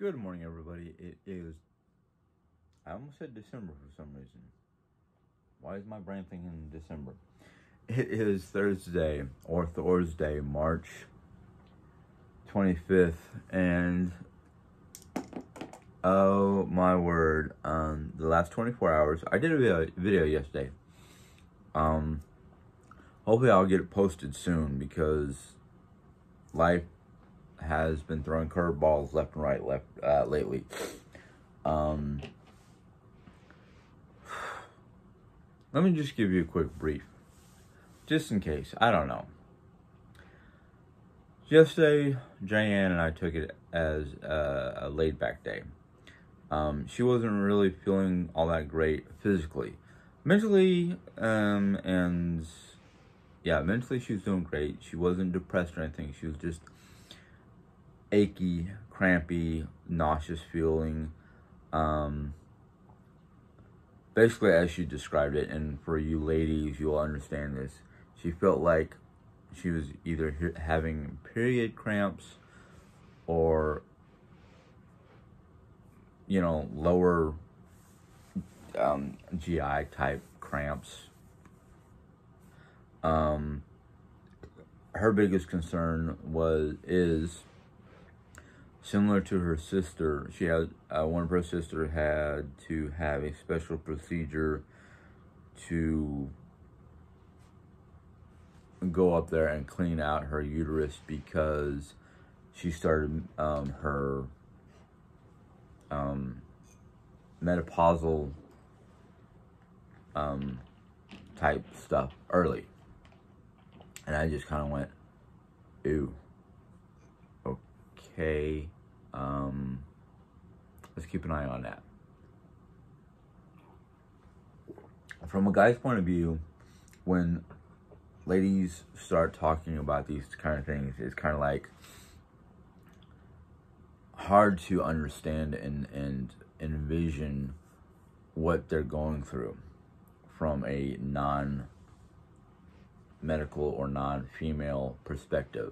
Good morning, everybody. It is, I almost said December for some reason. Why is my brain thinking December? It is Thursday, March 25th, and oh my word, the last 24 hours, I did a video yesterday. Hopefully I'll get it posted soon because life has been throwing curveballs left and right lately. Let me just give you a quick brief, just in case. I don't know. Yesterday, Diane and I took it as a laid-back day. She wasn't really feeling all that great physically. Mentally, mentally she was doing great. She wasn't depressed or anything. She was just achy, crampy, nauseous feeling. Basically, as she described it, and for you ladies, you'll understand this. She felt like she was either having period cramps or, lower GI type cramps. Her biggest concern is similar to her sister. She had one of her sisters had to have a special procedure to go up there and clean out her uterus because she started her menopausal type stuff early. And I just kind of went, ew. Okay, let's keep an eye on that. From a guy's point of view, when ladies start talking about these kind of things, it's kind of like hard to understand and envision what they're going through from a non-medical or non-female perspective.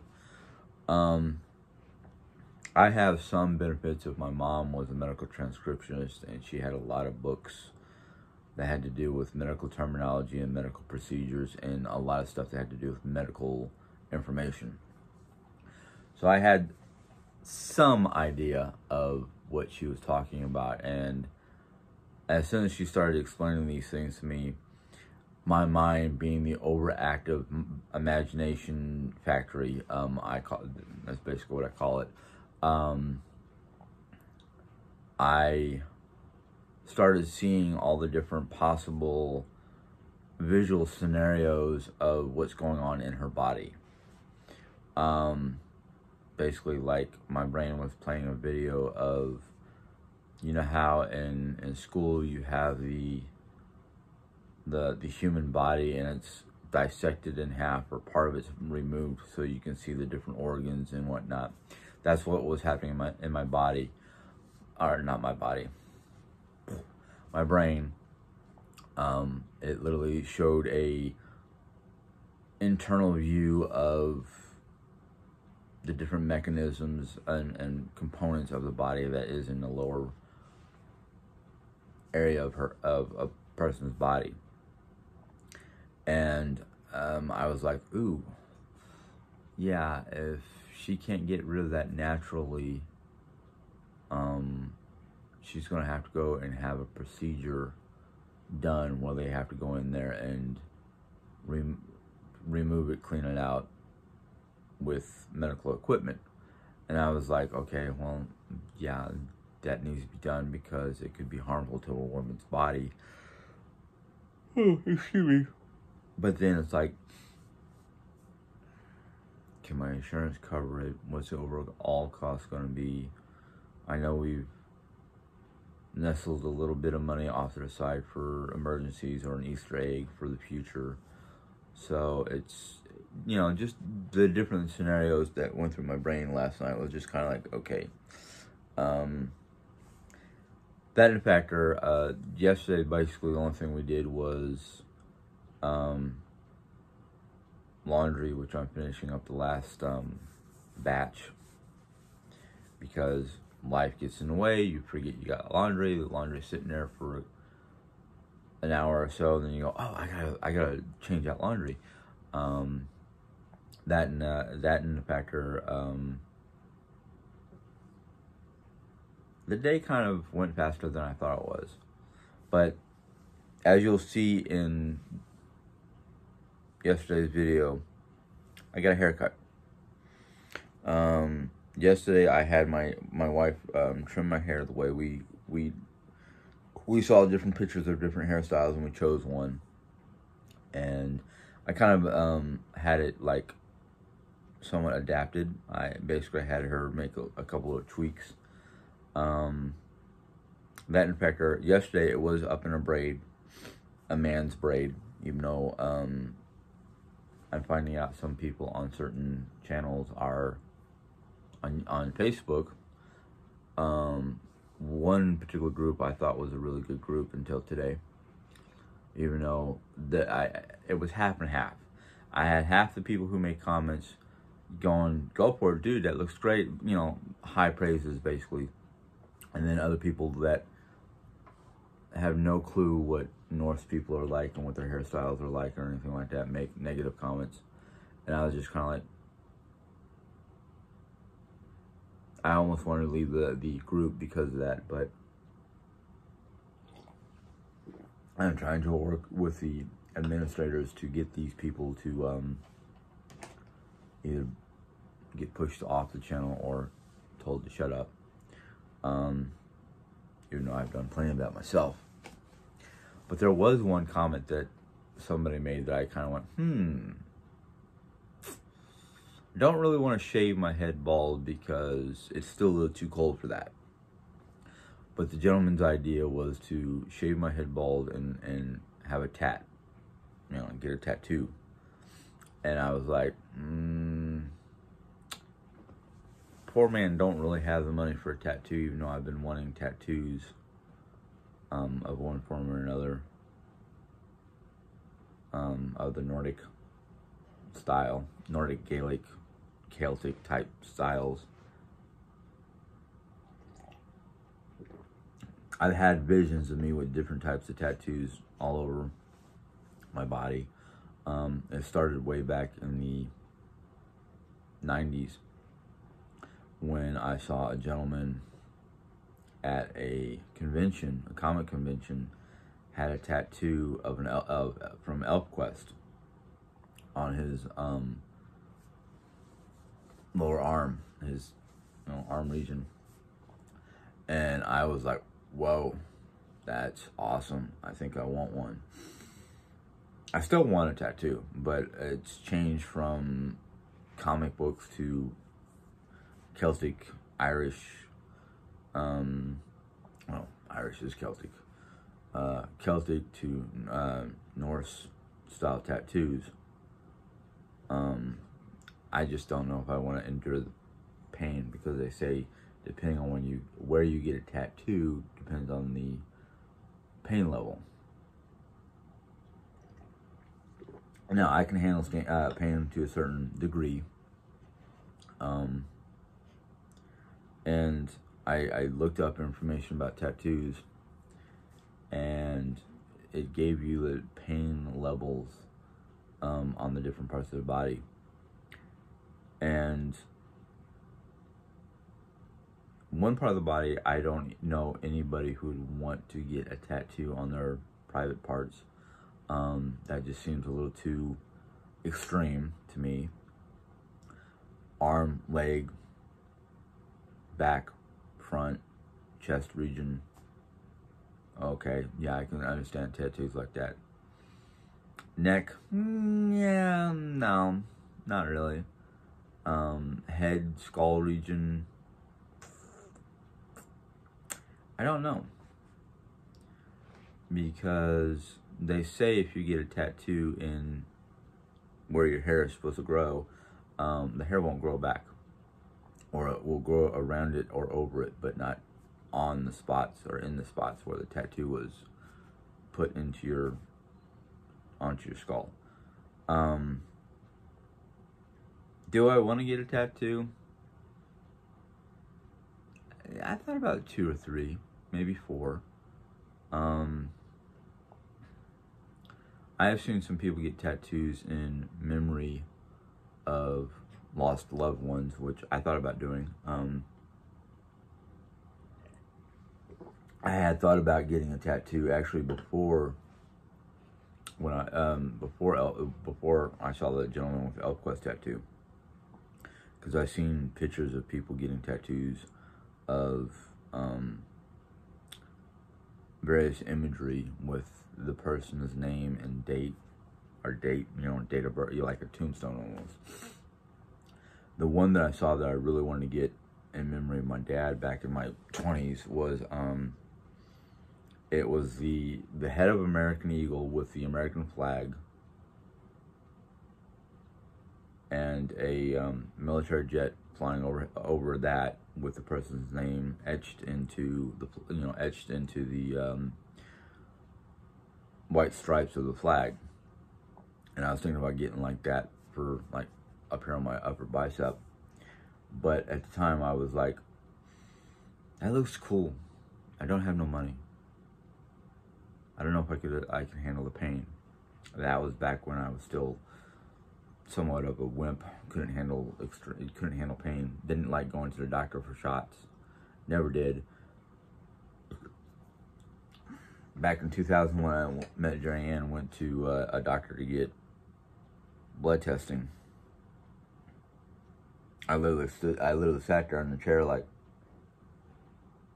I have some benefits of my mom was a medical transcriptionist, and she had a lot of books that had to do with medical terminology and medical procedures and a lot of stuff that had to do with medical information. So I had some idea of what she was talking about, and as soon as she started explaining these things to me, my mind being the overactive imagination factory, that's basically what I call it. I started seeing all the different possible visual scenarios of what's going on in her body. Basically, like my brain was playing a video of, how in school you have the human body and it's dissected in half, or part of it's removed so you can see the different organs and whatnot. That's what was happening in my body, or not my body, my brain. It literally showed a internal view of the different mechanisms and components of the body that is in the lower area of a person's body. And I was like, ooh, yeah, if she can't get rid of that naturally, she's going to have to go and have a procedure done where they have to go in there and remove it, clean it out with medical equipment. And I was like, okay, well, yeah, that needs to be done because it could be harmful to a woman's body. Oh, excuse me. But then it's like, can my insurance cover it? What's the overall cost going to be? I know we've nestled a little bit of money off to the side for emergencies or an Easter egg for the future. So it's, just the different scenarios that went through my brain last night was just kind of like, okay. That in factor, yesterday, basically the only thing we did was laundry, which I'm finishing up the last batch, because life gets in the way. You forget you got laundry. The laundry's sitting there for an hour or so, and then you go, oh, I gotta change that laundry. That and the factor. The day kind of went faster than I thought it was, but as you'll see in yesterday's video, I got a haircut. Yesterday I had my wife trim my hair the way we saw different pictures of different hairstyles, and we chose one. And I kind of had it like somewhat adapted. I basically had her make a couple of tweaks. That in fact, yesterday it was up in a braid, a man's braid, even though I'm finding out some people on certain channels are on Facebook. One particular group I thought was a really good group until today, even though it was half and half. I had half the people who make comments going, go for it, dude, that looks great, you know, high praises basically. And then other people that have no clue what Norse people are like and what their hairstyles are like or anything like that make negative comments. And I was just kind of like, I almost wanted to leave the group because of that, but I'm trying to work with the administrators to get these people to either get pushed off the channel or told to shut up. Even though I've done plenty of that myself. But there was one comment that somebody made that I kind of went, don't really want to shave my head bald because it's still a little too cold for that. But the gentleman's idea was to shave my head bald and have a tat, you know, get a tattoo. And I was like, poor man don't really have the money for a tattoo, even though I've been wanting tattoos of one form or another, of the Nordic style, Nordic, Gaelic, Celtic type styles. I've had visions of me with different types of tattoos all over my body. It started way back in the 90s when I saw a gentleman at a convention, a comic convention, had a tattoo of from ElfQuest on his lower arm, his arm region, and I was like, whoa, that's awesome. I think I want one. I still want a tattoo, but it's changed from comic books to Celtic, Irish, well, Irish is Celtic, Celtic to Norse style tattoos. I just don't know if I want to endure the pain, because they say depending on where you get a tattoo depends on the pain level. Now, I can handle pain to a certain degree. And I looked up information about tattoos, and it gave you the pain levels on the different parts of the body. And one part of the body, I don't know anybody who would want to get a tattoo on their private parts. That just seems a little too extreme to me. Arm, leg, back, front, chest region. Okay, yeah, I can understand tattoos like that. Neck, yeah, no, not really. Head, skull region, I don't know. Because they say if you get a tattoo in where your hair is supposed to grow, the hair won't grow back. Or it will grow around it or over it, but not on the spots or in the spots where the tattoo was put onto your skull. Do I want to get a tattoo? I thought about 2 or 3, maybe 4. I have seen some people get tattoos in memory of lost loved ones, which I thought about doing. I had thought about getting a tattoo actually before before I saw the gentleman with the ElfQuest tattoo, because I've seen pictures of people getting tattoos of various imagery with the person's name and date, or date of birth, like a tombstone almost. The one that I saw that I really wanted to get in memory of my dad back in my 20s was it was the head of American Eagle with the American flag and a military jet flying over that with the person's name etched into the white stripes of the flag. And I was thinking about getting like that for like up here on my upper bicep, but at the time I was like, that looks cool. I don't have no money. I don't know if I can handle the pain. That was back when I was still somewhat of a wimp. Couldn't handle pain. Didn't like going to the doctor for shots. Never did. Back in 2000 when I met Joanne, went to a doctor to get blood testing. I literally sat there in the chair like,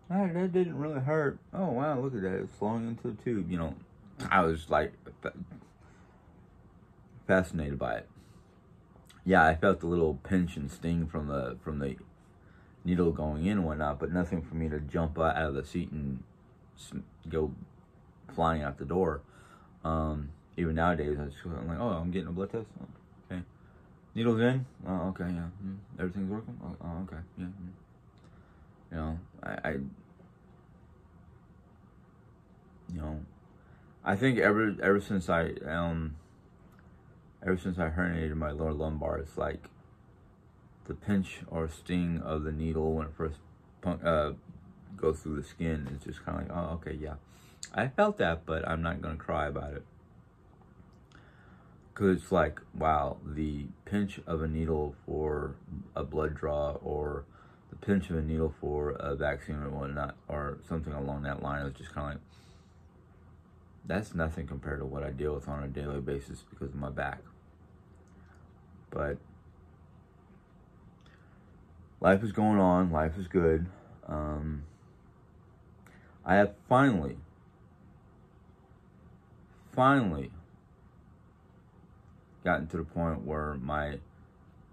that didn't really hurt. Oh wow, look at that, it's flowing into the tube. I was like fascinated by it. Yeah, I felt a little pinch and sting from the needle going in and whatnot, but nothing for me to jump out of the seat and go flying out the door. Even nowadays, I'm like, oh, I'm getting a blood test. Oh, okay, needles in. Oh, okay, yeah. Everything's working. Oh, okay, yeah. I think ever since I herniated my lower lumbar, it's like the pinch or sting of the needle when it first goes through the skin. It's just kind of like, oh, okay, yeah, I felt that, but I'm not gonna cry about it, because it's like, wow, the pinch of a needle for a blood draw, or the pinch of a needle for a vaccine or whatnot, or something along that line, is just kind of like, that's nothing compared to what I deal with on a daily basis because of my back. But life is going on. Life is good. I have finally gotten to the point where my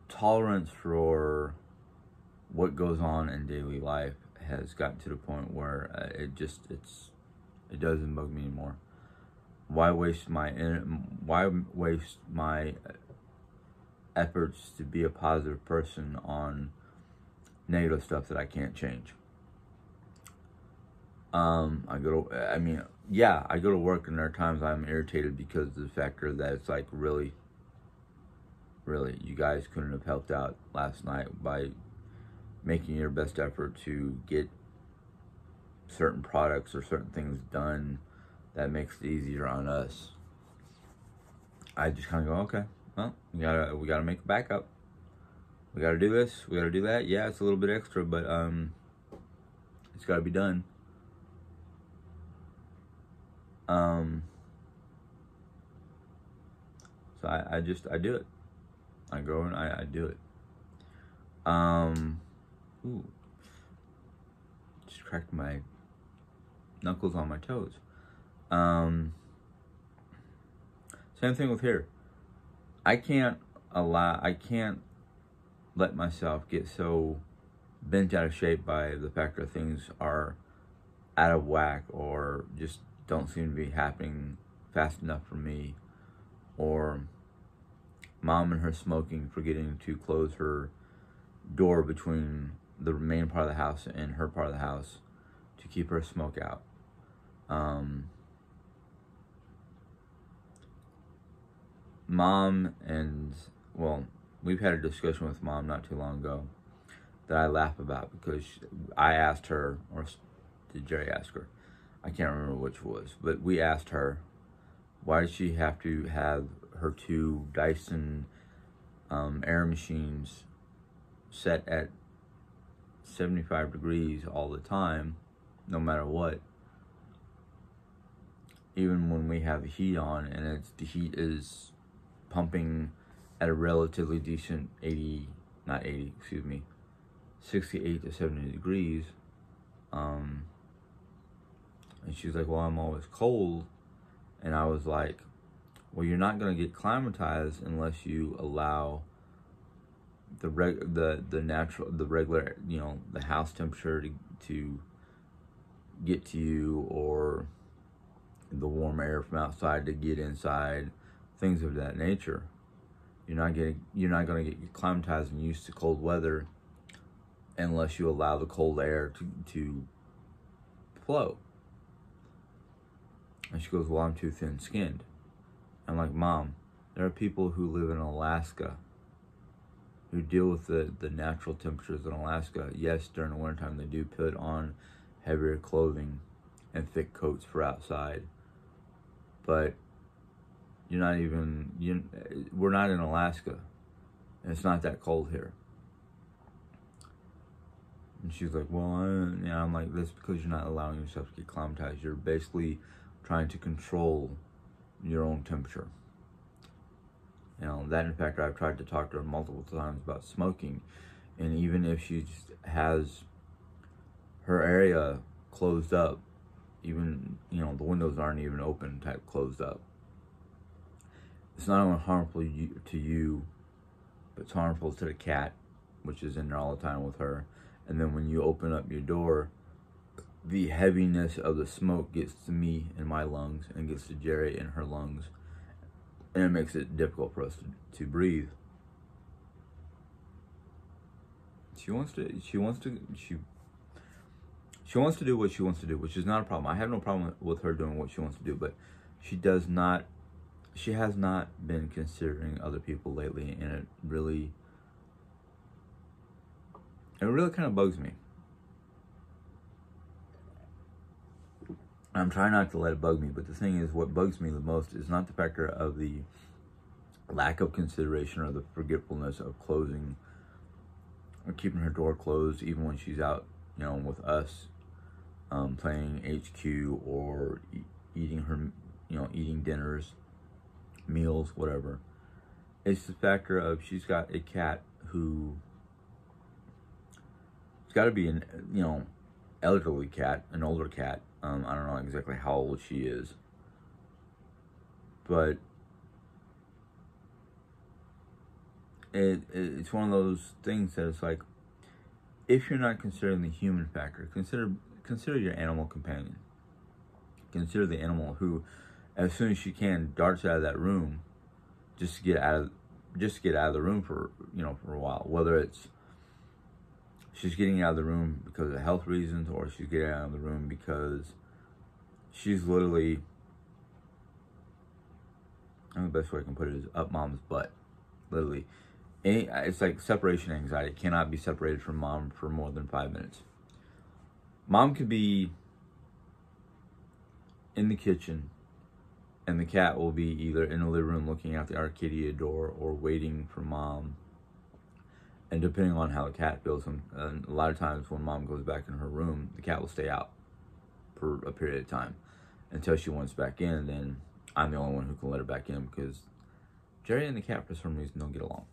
tolerance for what goes on in daily life has gotten to the point where it doesn't bug me anymore. Why waste my efforts to be a positive person on negative stuff that I can't change? I go to work, and there are times I'm irritated because of the factor that it's like, really, you guys couldn't have helped out last night by making your best effort to get certain products or certain things done that makes it easier on us. I just kind of go, okay, well, we gotta make a backup. We gotta do this. We gotta do that. Yeah, it's a little bit extra, but it's gotta be done. So I do it. I go and I do it. Just cracked my knuckles on my toes. Same thing with here. I can't let myself get so bent out of shape by the fact that things are out of whack, or just don't seem to be happening fast enough for me, or mom and her smoking, forgetting to close her door between the main part of the house and her part of the house to keep her smoke out. Mom we've had a discussion with mom not too long ago that I laugh about, because I asked her, or did Jerry ask her? I can't remember which it was, but we asked her, why did she have to have her 2 Dyson air machines set at 75 degrees all the time, no matter what, even when we have the heat on, and the heat is pumping at a relatively decent 68 to 70 degrees. And she's like, well, I'm always cold. And I was like, well, you're not going to get climatized unless you allow the regular, the house temperature to get to you, or the warm air from outside to get inside, things of that nature. You're not going to get climatized and used to cold weather unless you allow the cold air to flow. And she goes, well, I'm too thin-skinned. I'm like, Mom, there are people who live in Alaska who deal with the natural temperatures in Alaska. Yes, during the wintertime they do put on heavier clothing and thick coats for outside, but we're not in Alaska, and it's not that cold here. And she's like, well, I'm like, that's because you're not allowing yourself to get climatized. You're basically trying to control your own temperature. That, in fact, I've tried to talk to her multiple times about smoking, and even if she just has her area closed up, even, the windows aren't even open, type closed up, it's not only harmful to you, but it's harmful to the cat, which is in there all the time with her. And then when you open up your door, the heaviness of the smoke gets to me in my lungs and gets to Jerry in her lungs, and it makes it difficult for us to breathe. She wants to do what she wants to do, which is not a problem. I have no problem with her doing what she wants to do, but she has not been considering other people lately, and it really kind of bugs me. I'm trying not to let it bug me, but the thing is, what bugs me the most is not the factor of the lack of consideration or the forgetfulness of closing or keeping her door closed even when she's out, with us, playing HQ or eating dinners, meals, whatever. It's the factor of she's got a cat who, it's got to be an elderly cat, an older cat. I don't know exactly how old she is, but it's one of those things that it's like, if you're not considering the human factor, consider your animal companion. Consider the animal who, as soon as she can, darts out of that room just to get out of the room for a while. Whether it's she's getting out of the room because of health reasons, or she's getting out of the room because she's literally, the best way I can put it is up mom's butt. Literally. It's like separation anxiety. Cannot be separated from mom for more than 5 minutes. Mom could be in the kitchen, and the cat will be either in the living room looking out the Arcadia door or waiting for mom. And depending on how the cat feels, a lot of times when mom goes back in her room, the cat will stay out for a period of time until she wants back in. Then I'm the only one who can let her back in, because Jerry and the cat, for some reason, don't get along.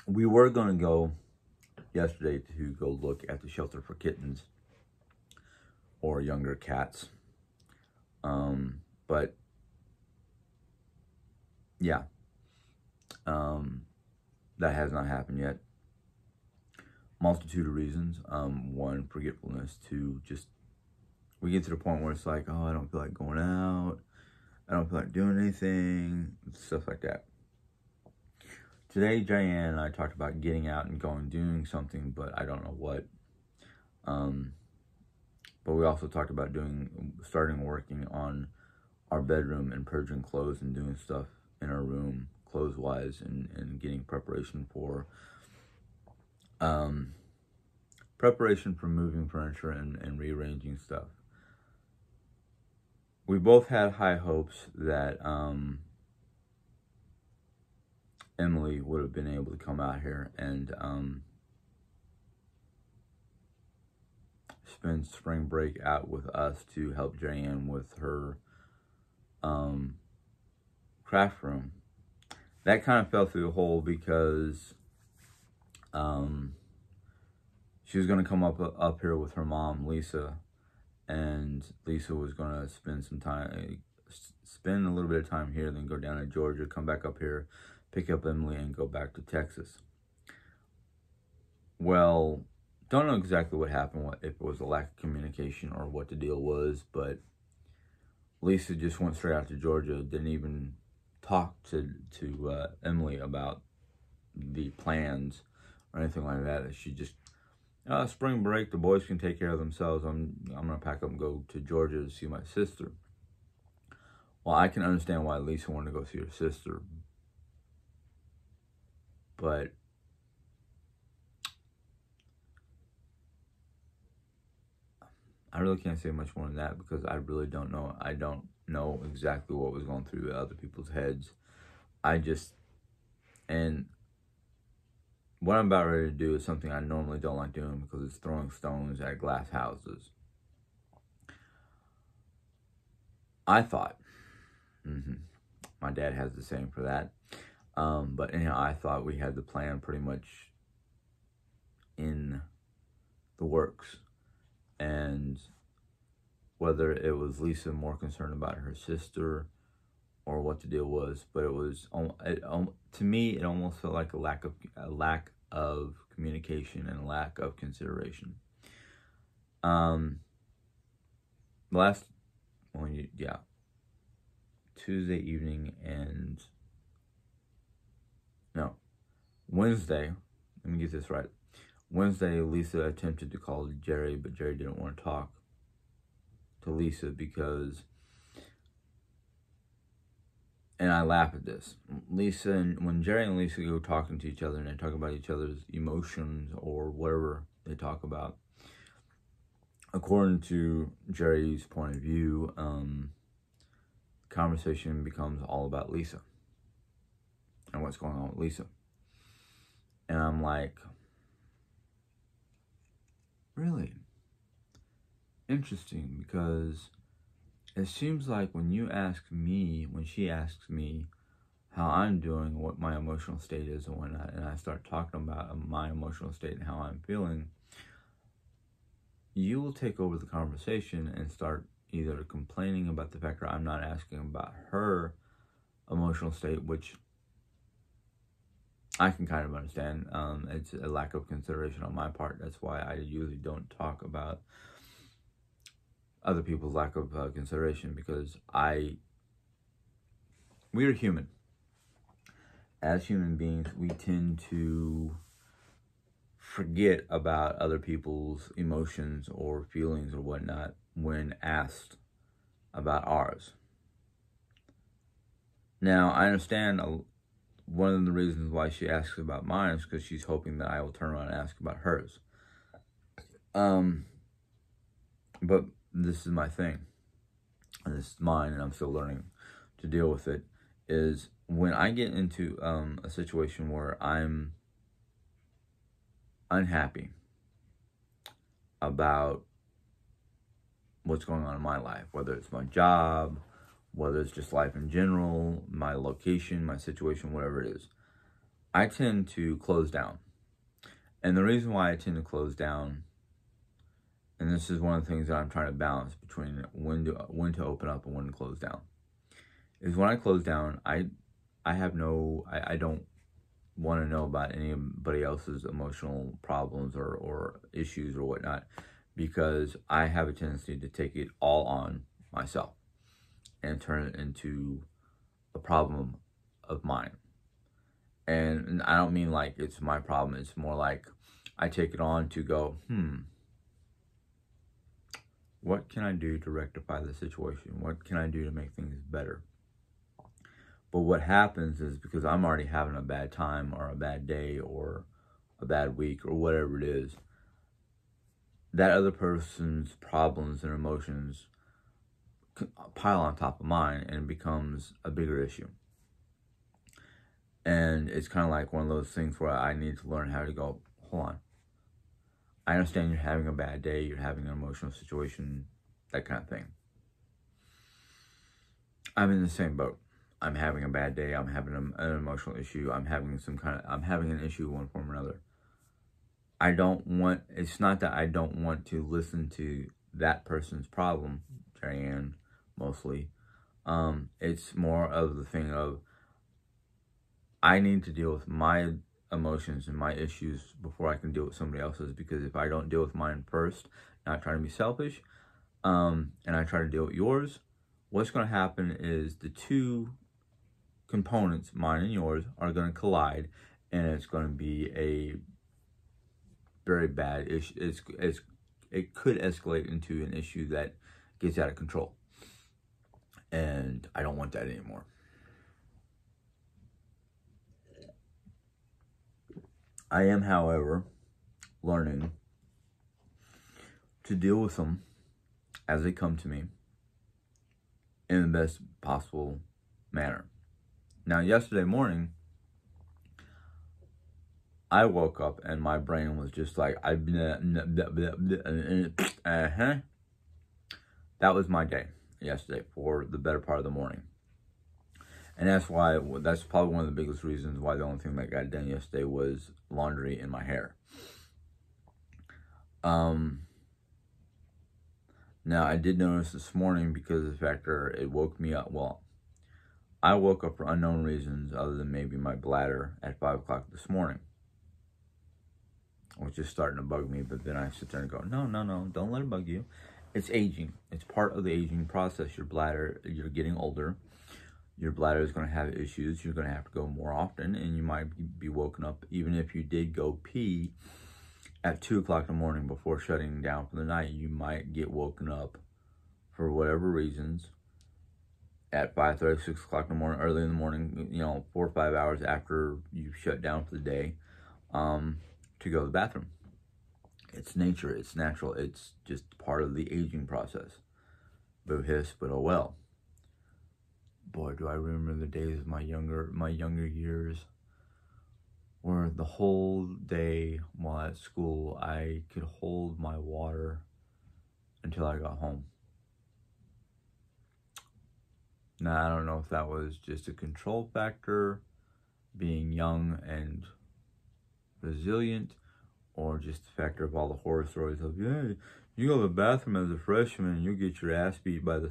We were going to go yesterday to go look at the shelter for kittens or younger cats. But yeah, that has not happened yet. Multitude of reasons. One, forgetfulness. Two, just we get to the point where it's like, oh, I don't feel like going out. I don't feel like doing anything. Stuff like that. Today, Diane and I talked about getting out and going, doing something, but I don't know what. But we also talked about starting working on our bedroom and purging clothes and doing stuff in our room, clothes-wise, and getting preparation for moving furniture and rearranging stuff. We both had high hopes that Emily would have been able to come out here and spend spring break out with us to help Jan with her craft room. That kind of fell through the hole because she was going to come up here with her mom, Lisa, and Lisa was going to spend a little bit of time here, then go down to Georgia, come back up here, pick up Emily, and go back to Texas. Well, don't know exactly what happened, if it was a lack of communication or what the deal was, but Lisa just went straight out to Georgia, didn't even talk to Emily about the plans or anything like that. She just, spring break, the boys can take care of themselves. I'm going to pack up and go to Georgia to see my sister. Well, I can understand why Lisa wanted to go see her sister, but I really can't say much more than that because I really don't know. I don't know exactly what was going through other people's heads. And what I'm about ready to do is something I normally don't like doing because it's throwing stones at glass houses. I thought, my dad has the same for that. But anyhow, I thought we had the plan pretty much in the works. And whether it was Lisa more concerned about her sister or what the deal was, but to me, it almost felt like a lack of communication and a lack of consideration. Tuesday evening and Wednesday. Let me get this right. Wednesday, Lisa attempted to call Jerry, but Jerry didn't want to talk to Lisa because, and I laugh at this, when Jerry and Lisa go talking to each other and they talk about each other's emotions or whatever they talk about, according to Jerry's point of view, conversation becomes all about Lisa and what's going on with Lisa. And I'm like, really interesting, because it seems like when she asks me how I'm doing, what my emotional state is and whatnot, and I start talking about my emotional state and how I'm feeling, you will take over the conversation and start either complaining about the fact that I'm not asking about her emotional state, which I can kind of understand. It's a lack of consideration on my part. That's why I usually don't talk about other people's lack of consideration, because we are human. As human beings, we tend to forget about other people's emotions or feelings or whatnot when asked about ours. Now, I understand one of the reasons why she asks about mine is because she's hoping that I will turn around and ask about hers. But this is my thing, and this is mine, and I'm still learning to deal with it, is when I get into a situation where I'm unhappy about what's going on in my life, whether it's my job, whether it's just life in general, my location, my situation, whatever it is, I tend to close down. And the reason why I tend to close down, and this is one of the things that I'm trying to balance between when to open up and when to close down, is when I close down, I don't want to know about anybody else's emotional problems or issues or whatnot, because I have a tendency to take it all on myself and turn it into a problem of mine. And I don't mean like it's my problem. It's more like I take it on to go, what can I do to rectify the situation? What can I do to make things better? But what happens is, because I'm already having a bad time or a bad day or a bad week or whatever it is, that other person's problems and emotions pile on top of mine and it becomes a bigger issue. And it's kind of like one of those things where I need to learn how to go, hold on. I understand you're having a bad day, you're having an emotional situation, that kind of thing. I'm in the same boat. I'm having a bad day, I'm having an emotional issue, I'm having an issue one form or another. It's not that I don't want to listen to that person's problem, Diane, mostly. It's more of the thing of, I need to deal with my emotions and my issues before I can deal with somebody else's, because if I don't deal with mine first, not trying to be selfish, and I try to deal with yours, what's going to happen is the two components, mine and yours, are going to collide, and it's going to be a very bad issue. It could escalate into an issue that gets out of control, and I don't want that anymore. I am, however, learning to deal with them as they come to me in the best possible manner. Now, yesterday morning, I woke up and my brain was just like, That was my day yesterday for the better part of the morning. And that's probably one of the biggest reasons why the only thing that got done yesterday was laundry in my hair. Now, I did notice this morning, because of the fact that it woke me up. Well, I woke up for unknown reasons other than maybe my bladder at 5 o'clock this morning, which is starting to bug me. But then I sit there and go, no, don't let it bug you. It's aging. It's part of the aging process. Your bladder, you're getting older. Your bladder is going to have issues. You're going to have to go more often, and you might be woken up, even if you did go pee at 2 o'clock in the morning before shutting down for the night, you might get woken up for whatever reasons at 5:30, 6 o'clock in the morning, early in the morning, 4 or 5 hours after you shut down for the day, to go to the bathroom. It's nature, it's natural, it's just part of the aging process. Boo hiss, but oh well. Boy, do I remember the days of my younger years, where the whole day while at school, I could hold my water until I got home. Now, I don't know if that was just a control factor, being young and resilient, or just the factor of all the horror stories of, yeah, you go to the bathroom as a freshman and you get your ass beat by the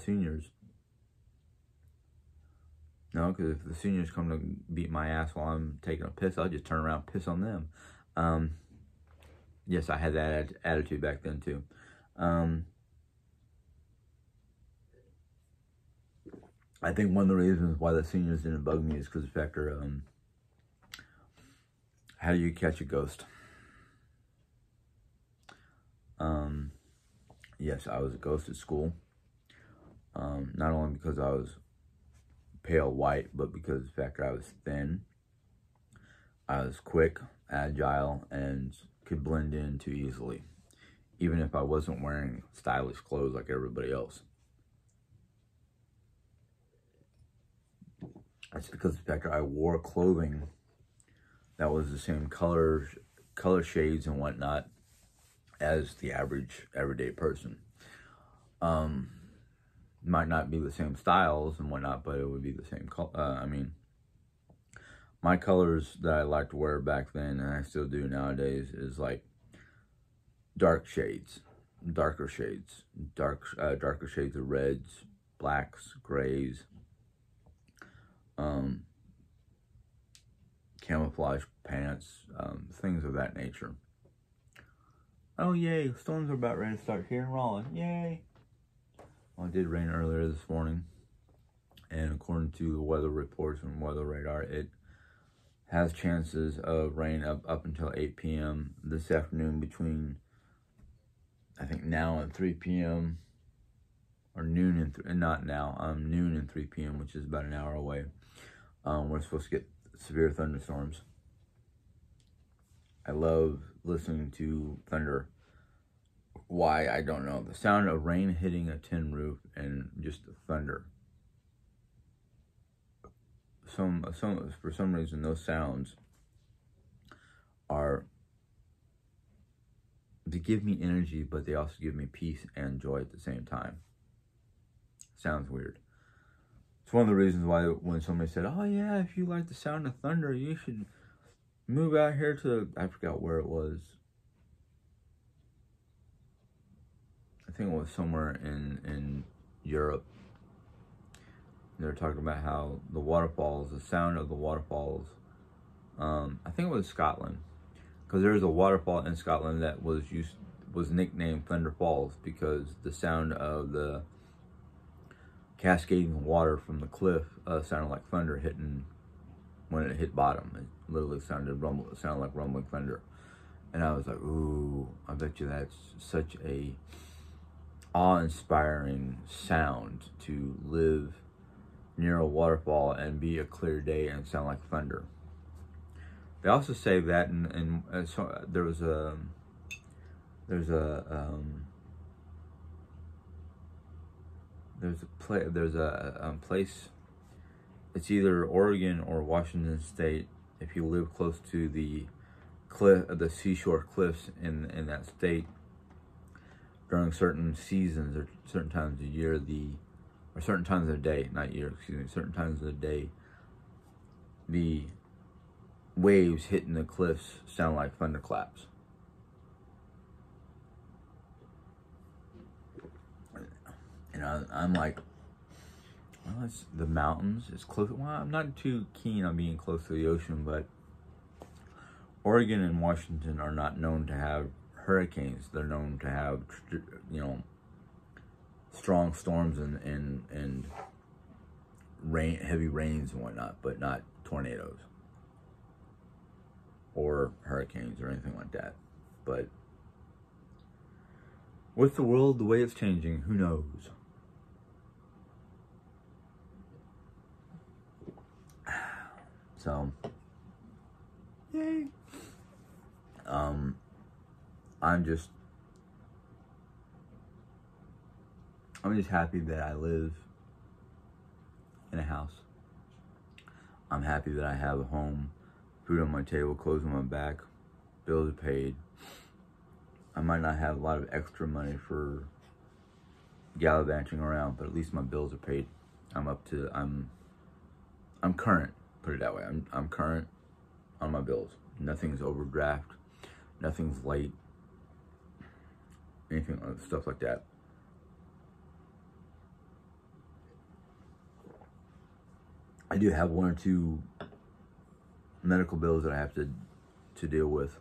seniors. No, because if the seniors come to beat my ass while I'm taking a piss, I'll just turn around and piss on them. Yes, I had that attitude back then too. I think one of the reasons why the seniors didn't bug me is because of the factor, how do you catch a ghost? Yes, I was a ghost at school. Not only because I was pale white, but because of the fact that I was thin. I was quick, agile, and could blend in too easily, even if I wasn't wearing stylish clothes like everybody else. That's because of the fact that I wore clothing that was the same color shades and whatnot as the average everyday person. Might not be the same styles and whatnot, but it would be the same color. My colors that I liked to wear back then, and I still do nowadays, is like darker shades of reds, blacks, grays, camouflage pants, things of that nature. Oh yay, storms are about ready to start here in Raleigh. Yay! Well, it did rain earlier this morning, and according to the weather reports and weather radar, it has chances of rain up until 8 p.m. this afternoon. Between, I think, now and 3 p.m. or noon and not now, noon and 3 p.m., which is about an hour away. We're supposed to get severe thunderstorms. I love listening to thunder. Why, I don't know. The sound of rain hitting a tin roof and just the thunder. For some reason, those sounds they give me energy, but they also give me peace and joy at the same time. Sounds weird. It's one of the reasons why when somebody said, oh yeah, if you like the sound of thunder, you should move out here to, I forgot where it was. I think it was somewhere in Europe. They were talking about how the waterfalls, the sound of the waterfalls, I think it was Scotland, because there was a waterfall in Scotland that was nicknamed Fender Falls because the sound of the cascading water from the cliff sounded like thunder hitting when it hit bottom. It literally sounded like rumbling thunder. And I was like, ooh, I bet you that's such a awe-inspiring sound to live near a waterfall and be a clear day and sound like thunder. They also say that, so there's a place. It's either Oregon or Washington State. If you live close to the seashore cliffs in that state, during certain seasons or certain times of year, or certain times of the day, not year, excuse me, certain times of the day, the waves hitting the cliffs sound like thunderclaps. And I'm like, well, it's the mountains. It's close. Well, I'm not too keen on being close to the ocean, but Oregon and Washington are not known to have hurricanes. They're known to have, strong storms and rain, heavy rains and whatnot, but not tornadoes or hurricanes or anything like that. But with the world the way it's changing, who knows? So, yay. I'm just happy that I live in a house. I'm happy that I have a home, food on my table, clothes on my back, bills are paid. I might not have a lot of extra money for gallivanting around, but at least my bills are paid. I'm current, put it that way. I'm current on my bills. Nothing's overdraft, nothing's late, anything, stuff like that. I do have one or two medical bills that I have to deal with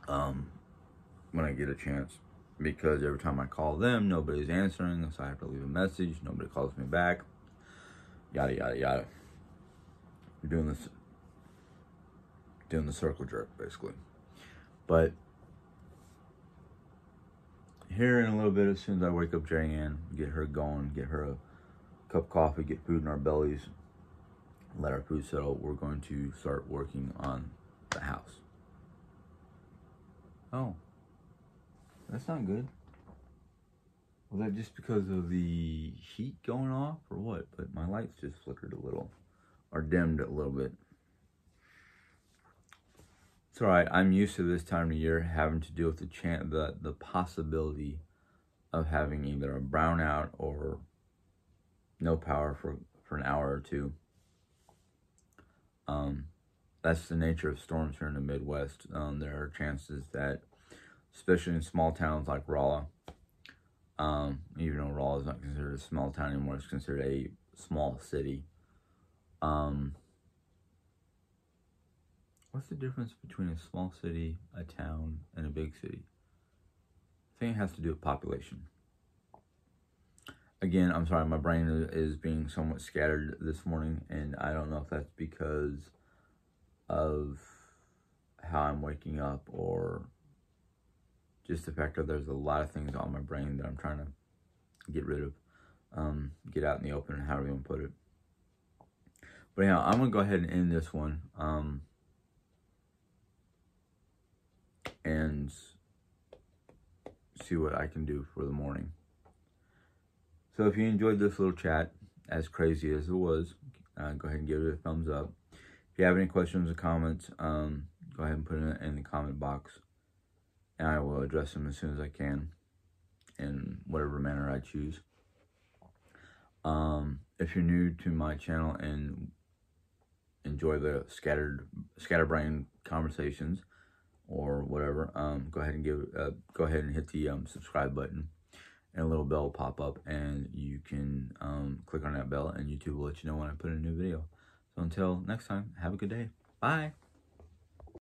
when I get a chance, because every time I call them, nobody's answering, so I have to leave a message. Nobody calls me back. Yada yada yada. We're doing the circle jerk basically. But here in a little bit, as soon as I wake up Jan, get her going, get her a cup of coffee, get food in our bellies, let our food settle, we're going to start working on the house. Oh, that's not good. Was that just because of the heat going off or what? But my lights just flickered a little, or dimmed a little bit. It's all right. I'm used to this time of year having to deal with the possibility of having either a brownout or no power for an hour or two. That's the nature of storms here in the Midwest. There are chances that, especially in small towns like Rolla, even though Rolla is not considered a small town anymore, it's considered a small city. What's the difference between a small city, a town, and a big city? I think it has to do with population. Again, I'm sorry, my brain is being somewhat scattered this morning, and I don't know if that's because of how I'm waking up or just the fact that there's a lot of things on my brain that I'm trying to get rid of, get out in the open, however you want to put it. But anyhow, I'm going to go ahead and end this one, and see what I can do for the morning. So if you enjoyed this little chat, as crazy as it was, go ahead and give it a thumbs up. If you have any questions or comments, go ahead and put it in the comment box, and I will address them as soon as I can, in whatever manner I choose. If you're new to my channel and enjoy the scatterbrain conversations or whatever, go ahead and hit the subscribe button, and a little bell will pop up, and you can click on that bell, and YouTube will let you know when I put in a new video. So until next time, have a good day. Bye.